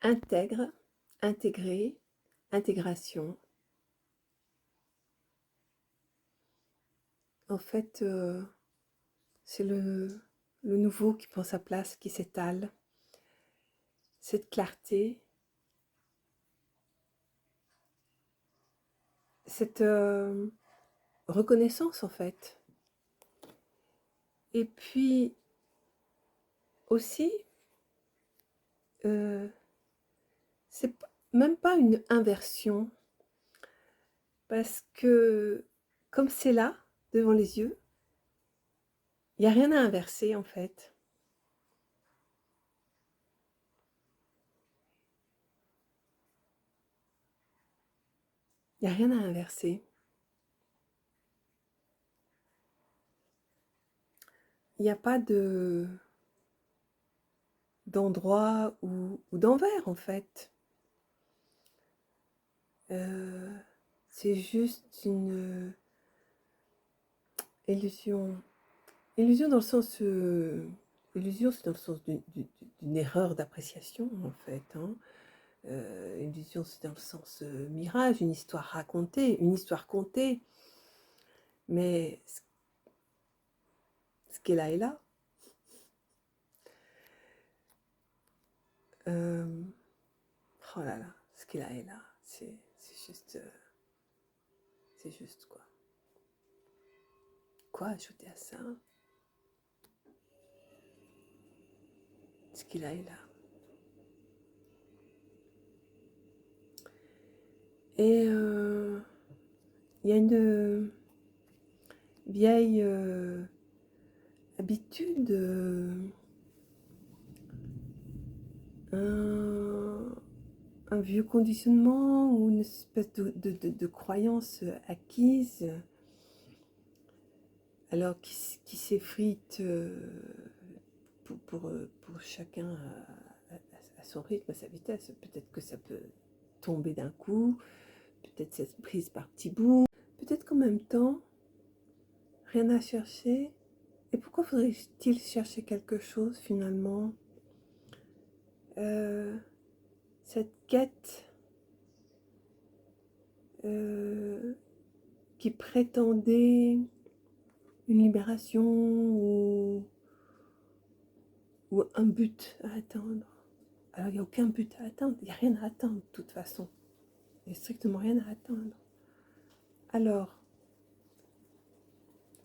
Intègre, intégrer, intégration. En fait, c'est le nouveau qui prend sa place, qui s'étale. Cette clarté, cette reconnaissance en fait. Et puis aussi, c'est même pas une inversion, parce que comme c'est là, devant les yeux, il n'y a rien à inverser en fait. Il n'y a rien à inverser. Il n'y a pas d'endroit ou d'envers en fait. C'est juste une illusion. Illusion dans le sens... illusion, c'est dans le sens d'une erreur d'appréciation en fait. Hein. Illusion, c'est dans le sens mirage, une histoire racontée, une histoire contée. Mais ce qui est là est là. Oh là là, ce qui est là est là. C'est juste quoi. Quoi ajouter à ça? Ce qui est là est là. Et il y a une vieille habitude, un vieux conditionnement ou une espèce de croyance acquise, alors qui s'effrite pour chacun à son rythme, à sa vitesse. Peut-être que ça peut tomber d'un coup, peut-être c'est prise par petits bouts, peut-être qu'en même temps, rien à chercher. Et pourquoi faudrait-il chercher quelque chose finalement? Cette quête qui prétendait une libération ou un but à atteindre. Alors il n'y a aucun but à atteindre, il n'y a rien à atteindre de toute façon. Il n'y a strictement rien à atteindre. Alors,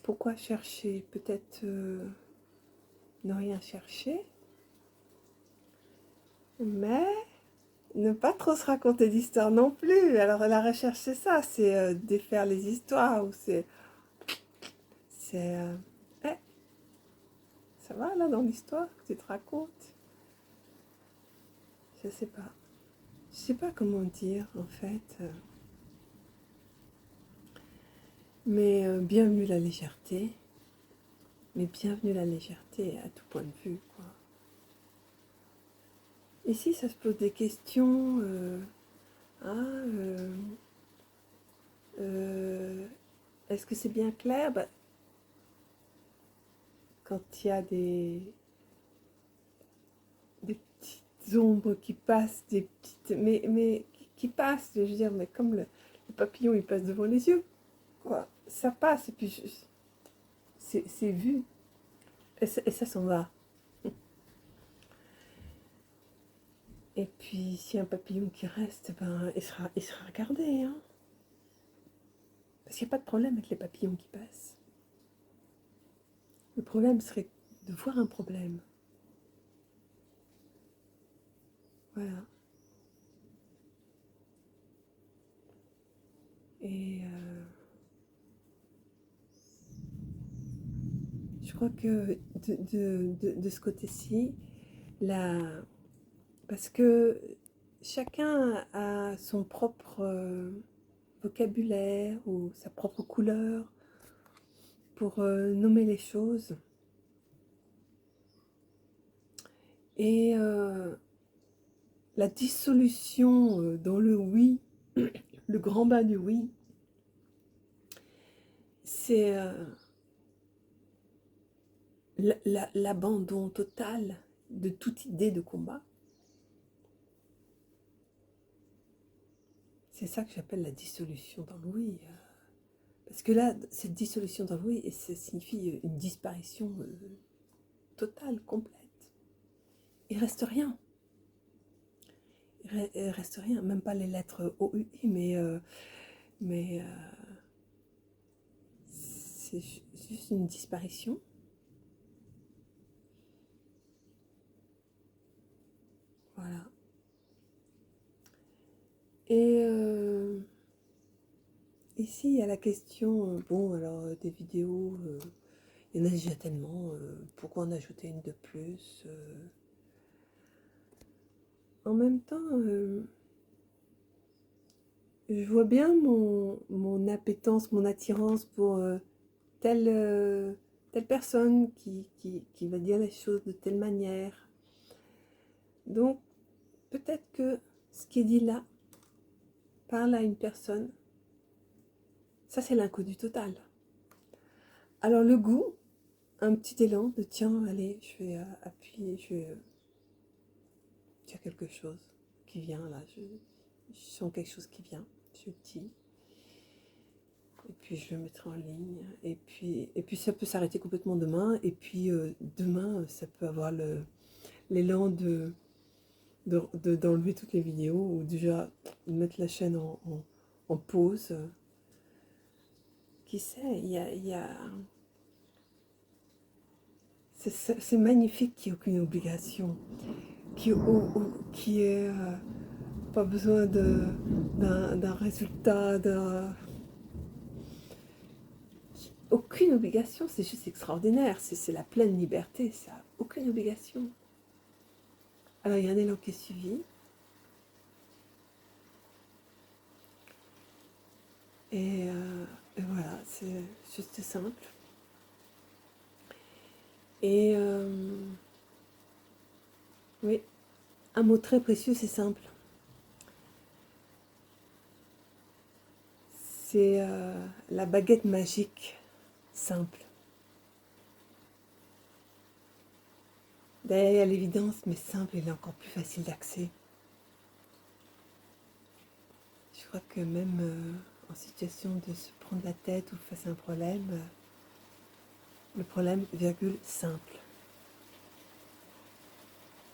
pourquoi chercher? Peut-être ne rien chercher, mais ne pas trop se raconter d'histoires non plus. Alors la recherche c'est ça, c'est défaire les histoires, ou c'est... Eh, ça va là dans l'histoire que tu te racontes? Je sais pas. Je sais pas comment dire en fait. Mais bienvenue la légèreté. Mais bienvenue la légèreté à tout point de vue, quoi. Et si ça se pose des questions, ah, est-ce que c'est bien clair? Bah, quand il y a des petites ombres qui passent, des petites, mais qui passent, je veux dire, mais comme le papillon il passe devant les yeux, quoi. Ça passe et puis c'est vu et ça s'en va. Et puis s'il y a un papillon qui reste, ben il sera regardé, hein. Parce qu'il n'y a pas de problème avec les papillons qui passent. Le problème serait de voir un problème. Voilà. Et je crois que de ce côté-ci, parce que chacun a son propre vocabulaire ou sa propre couleur pour nommer les choses. Et la dissolution dans le oui, le grand bain du oui, c'est l'abandon total de toute idée de combat. C'est ça que j'appelle la dissolution dans l'ouïe. Parce que là, cette dissolution dans l'ouïe, ça signifie une disparition totale, complète. Il reste rien. Il reste rien, même pas les lettres OUI, mais c'est juste une disparition. Voilà. Et ici, il y a la question, bon, alors des vidéos, il y en a déjà tellement, pourquoi en ajouter une de plus En même temps, je vois bien mon appétence, mon attirance pour telle personne qui va dire les choses de telle manière. Donc, peut-être que ce qui est dit là parle à une personne. Ça, c'est l'inconnu total. Alors, le goût, un petit élan de tiens, allez, je vais appuyer, je vais dire quelque chose qui vient là. Je sens quelque chose qui vient. Je dis. Et puis je le mettrai en ligne. Et puis ça peut s'arrêter complètement demain. Et puis demain, ça peut avoir l'élan d'enlever toutes les vidéos ou déjà mettre la chaîne en pause. Qui sait, c'est magnifique qu'il n'y ait aucune obligation, qui ait pas besoin d'un résultat, aucune obligation, c'est juste extraordinaire, c'est la pleine liberté, ça, aucune obligation. Alors il y a un élan qui est suivi, et voilà, c'est juste simple. Et oui, un mot très précieux, c'est simple. C'est la baguette magique, simple. D'ailleurs, il y a l'évidence, mais simple, il est encore plus facile d'accès. Je crois que même en situation de se prendre la tête ou face à un problème, le problème, virgule, simple.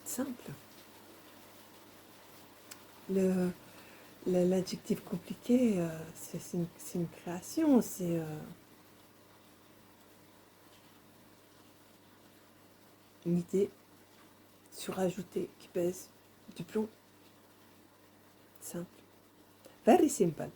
Simple. L'adjectif compliqué, c'est une création, c'est une idée surajoutée qui pèse du plomb. Simple. Very simple.